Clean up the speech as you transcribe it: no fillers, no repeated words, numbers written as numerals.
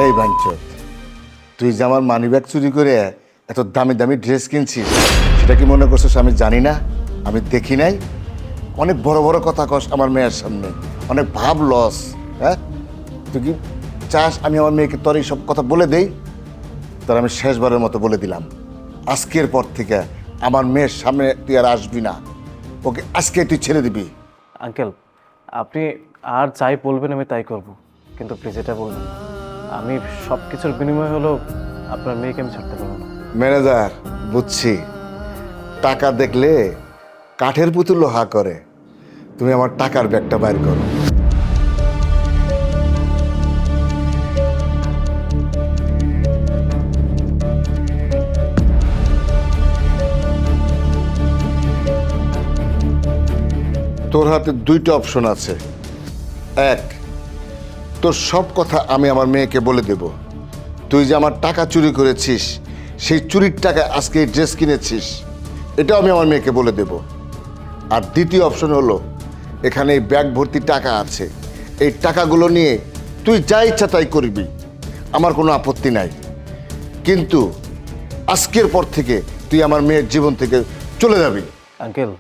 এই বাঞ্চত, তুই যে আমার মানিব্যাগ চুরি করে এত দামি দামি ড্রেস কিনছিস, সেটা কি মনে করছিস আমি জানি না, আমি দেখি নাই? অনেক বড় বড় কথা কস আমার মেয়ের সামনে, অনেক ভাব লস। হ্যাঁ, তুই কি চাস আমি আমার মেয়েকে তোর এইসব কথা বলে দেই? তোর আমি শেষবারের মতো বলে দিলাম, আজকের পর থেকে আমার মেয়ের সামনে তুই আর আসবি না, ওকে আজকে তুই ছেড়ে দিবি। আঙ্কেল, আপনি আর যাই বলবেন আমি তাই করব, কিন্তু প্লিজ এটা বলবেন না। আমি সব কিছুর বিনিময় হলো আপনার মেয়েকে আমি ছাড়তে পারবো না। ম্যানেজার, বুঝছি, টাকা দেখলে কাঠের পুতুল লোহা করে। তুমি আমার টাকার ব্যাগটা বাইর করো। তোর হাতে দুইটা অপশন আছে। এক, তোর সব কথা আমি আমার মেয়েকে বলে দেব। তুই যে আমার টাকা চুরি করেছিস, সেই চুরির টাকায় আজকে এই ড্রেস কিনেছিস, এটাও আমি আমার মেয়েকে বলে দেব। আর দ্বিতীয় অপশন হলো, এখানে এই ব্যাগ ভর্তি টাকা আছে, এই টাকাগুলো নিয়ে তুই যা ইচ্ছা তাই করবি, আমার কোনো আপত্তি নাই। কিন্তু আজকের পর থেকে তুই আমার মেয়ের জীবন থেকে চলে যাবি। আঙ্কেল,